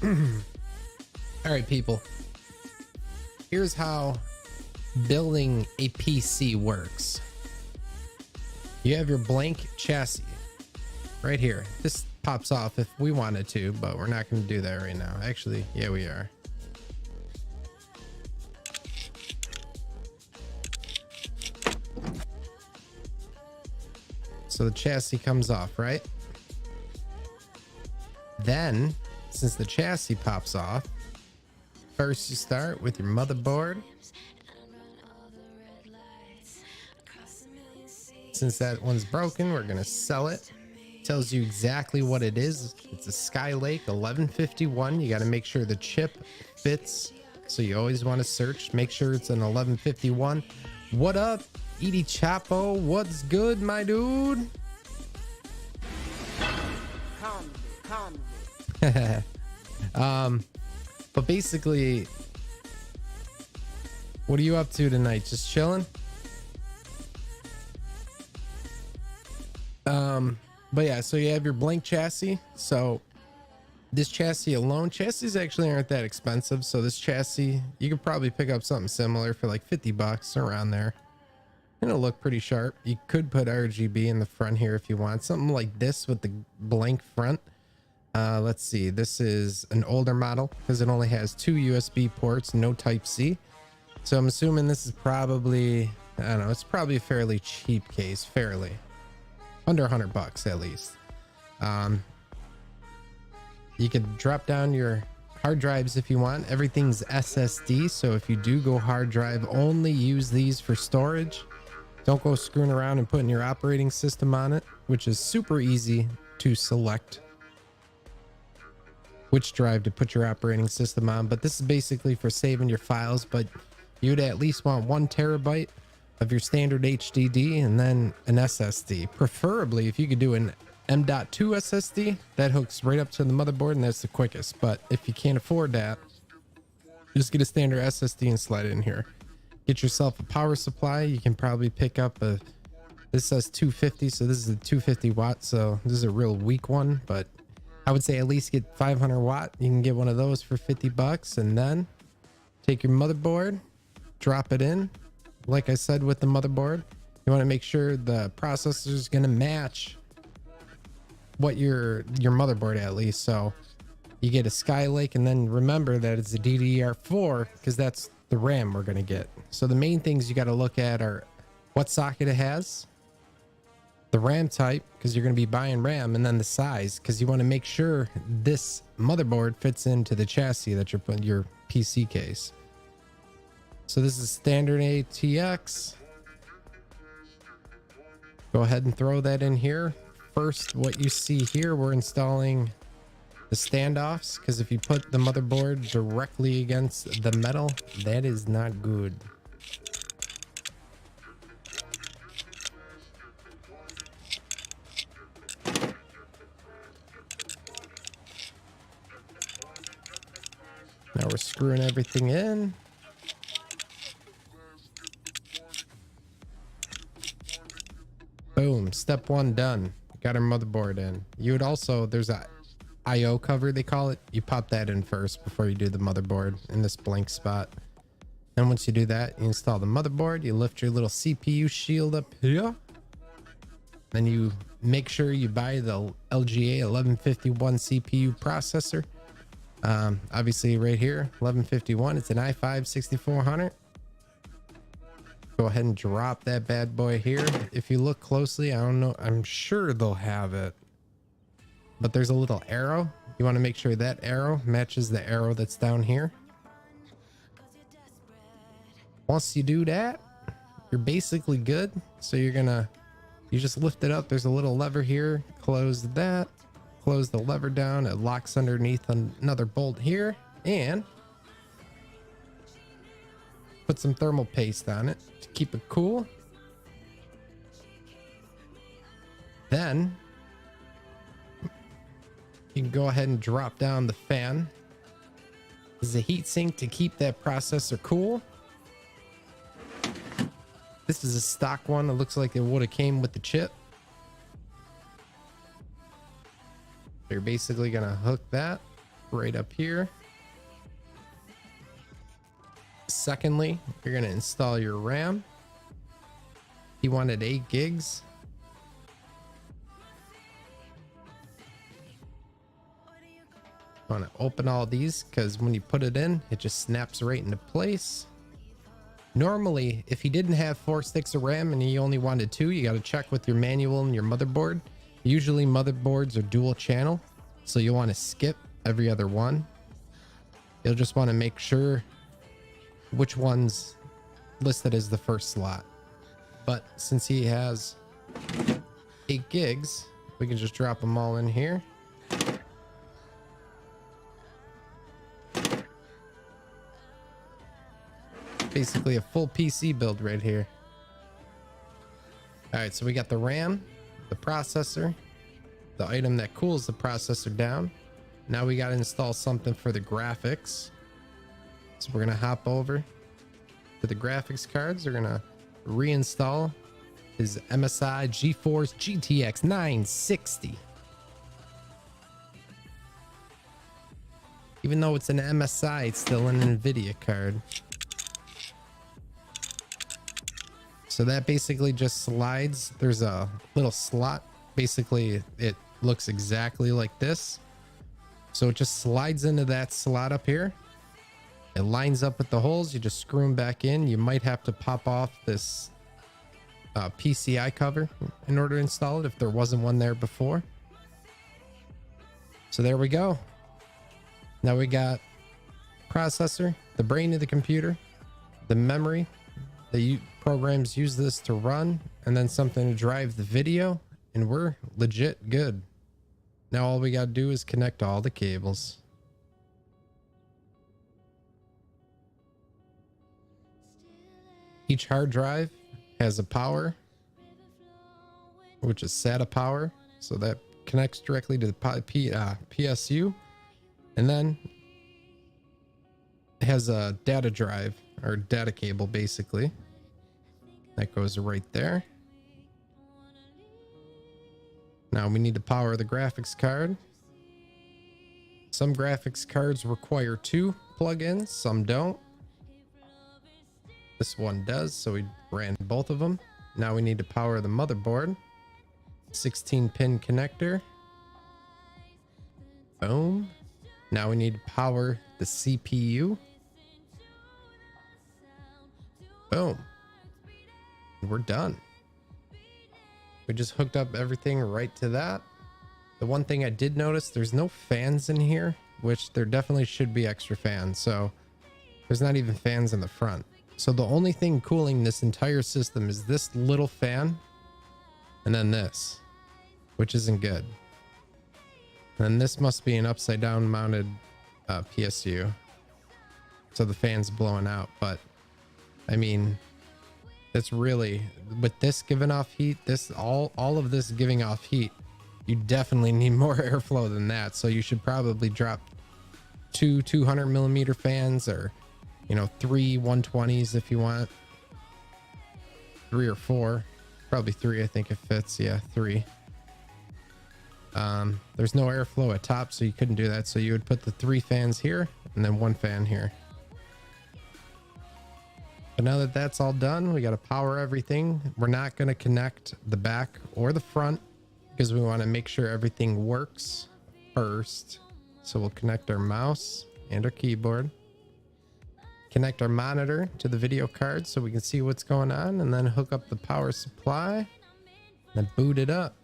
All right, people. Here's how building a PC works. You have your blank chassis right here. This pops off if we wanted to, but we're not going to do that right now. Actually, yeah, we are. So the chassis comes off, right? Then, since the chassis pops off, first you start with your motherboard. Since that one's broken, we're gonna sell it. Tells you exactly what it is. It's a Skylake 1151. You got to make sure the chip fits, so you always want to search, make sure it's an 1151. What up, Edie Chapo? What's good, my dude? But basically, what are you up to tonight? Just chilling? But yeah, so you have your blank chassis. So this chassis alone, chassis actually aren't that expensive. So this chassis, you could probably pick up something similar for like 50 bucks around there. And it'll look pretty sharp. You could put RGB in the front here if you want something like this with the blank front. Let's see, this is an older model because it only has 2 USB ports, no type C. So I'm assuming this is probably, I don't know, it's probably a fairly cheap case, fairly under 100 bucks at least. You could drop down your hard drives if you want. Everything's SSD, so if you do go hard drive only, use these for storage. Don't go screwing around and putting your operating system on it, which is super easy to select which drive to put your operating system on. But this is basically for saving your files, but you'd at least want 1 terabyte of your standard HDD and then an SSD. Preferably if you could do an M.2 SSD, that hooks right up to the motherboard and that's the quickest. But if you can't afford that, just get a standard SSD and slide it in here. Get yourself a power supply. You can probably pick up a, this says 250, so this is a 250 watt, so this is a real weak one, but I would say at least get 500 watt. You can get one of those for 50 bucks, and then take your motherboard, drop it in. Like I said with the motherboard, you want to make sure the processor is going to match what your motherboard at least. So you get a Skylake, and then remember that it's a DDR4 because that's the RAM we're going to get. So the main things you got to look at are what socket it has, the RAM type, because you're going to be buying RAM, and then the size, because you want to make sure this motherboard fits into the chassis that you're putting your PC case. So this is standard ATX. Go ahead and throw that in here. First, what you see here, we're installing the standoffs, because if you put the motherboard directly against the metal, that is not good. Now we're screwing everything in. Boom, step 1 done. Got our motherboard in. You would also, there's a IO cover they call it. You pop that in first before you do the motherboard in this blank spot. Then once you do that, you install the motherboard. You lift your little CPU shield up here. Then you make sure you buy the LGA 1151 CPU processor. Obviously right here, 1151, it's an i5 6400. Go ahead and drop that bad boy here. If you look closely, I don't know, I'm sure they'll have it, but there's a little arrow. You want to make sure that arrow matches the arrow that's down here. Once you do that, you're basically good. So you just lift it up. There's a little lever here. Close that. Close the lever down. It locks underneath another bolt here, and put some thermal paste on it to keep it cool. Then you can go ahead and drop down the fan. This is a heatsink to keep that processor cool. This is a stock one. It looks like it would have came with the chip. You're basically gonna hook that right up here. Secondly, you're going to install your RAM. He wanted 8 gigs. I want to open all these because when you put it in, it just snaps right into place. Normally, if he didn't have 4 sticks of RAM and he only wanted 2, you got to check with your manual and your motherboard. Usually motherboards are dual channel, so you'll want to skip every other one. You'll just want to make sure which one's listed as the first slot. But since he has 8 gigs, we can just drop them all in here. Basically a full PC build right here. All right, so we got the RAM, the processor, the item that cools the processor down. Now we got to install something for the graphics. So we're gonna hop over to the graphics cards. They're gonna reinstall his MSI GeForce GTX 960. Even though it's an MSI, it's still an NVIDIA card. So that basically just slides. There's a little slot. Basically, it looks exactly like this. So it just slides into that slot up here. It lines up with the holes. You just screw them back in. You might have to pop off this PCI cover in order to install it if there wasn't one there before. So there we go. Now we got processor, the brain of the computer, the memory. The programs use this to run, and then something to drive the video, and we're legit good. Now all we got to do is connect all the cables. Each hard drive has a power, which is SATA power, so that connects directly to the PSU, and then it has a data drive or data cable basically that goes right there. Now we need to power the graphics card. Some graphics cards require 2 plugins, some don't. This one does, so we ran both of them. Now we need to power the motherboard. 16-pin connector. Boom. Now we need to power the CPU. Boom. We're done. We just hooked up everything right to that. The one thing I did notice, there's no fans in here, which there definitely should be extra fans. So there's not even fans in the front. So the only thing cooling this entire system is this little fan and then this, which isn't good. And this must be an upside down mounted PSU. So the fan's blowing out, but I mean, that's really, with this giving off heat, this all of this giving off heat, you definitely need more airflow than that. So you should probably drop 2 200mm fans, or 3 120s if you want. 3 or 4, probably 3. I think it fits. Yeah, 3. There's no airflow at top, so you couldn't do that. So you would put the 3 fans here and then 1 fan here. But now that that's all done, we got to power everything. We're not going to connect the back or the front because we want to make sure everything works first. So we'll connect our mouse and our keyboard. Connect our monitor to the video card so we can see what's going on, and then hook up the power supply and boot it up.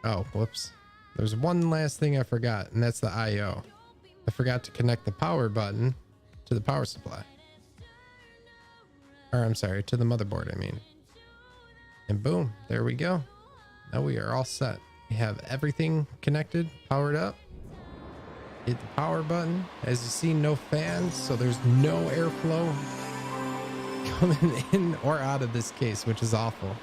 Oh, whoops. There's one last thing I forgot, and that's the I/O. I forgot to connect the power button to the power supply. Or I'm sorry, to the motherboard, I mean. And boom, there we go. Now we are all set. We have everything connected, powered up. Hit the power button. As you see, no fans, so there's no airflow coming in or out of this case, which is awful.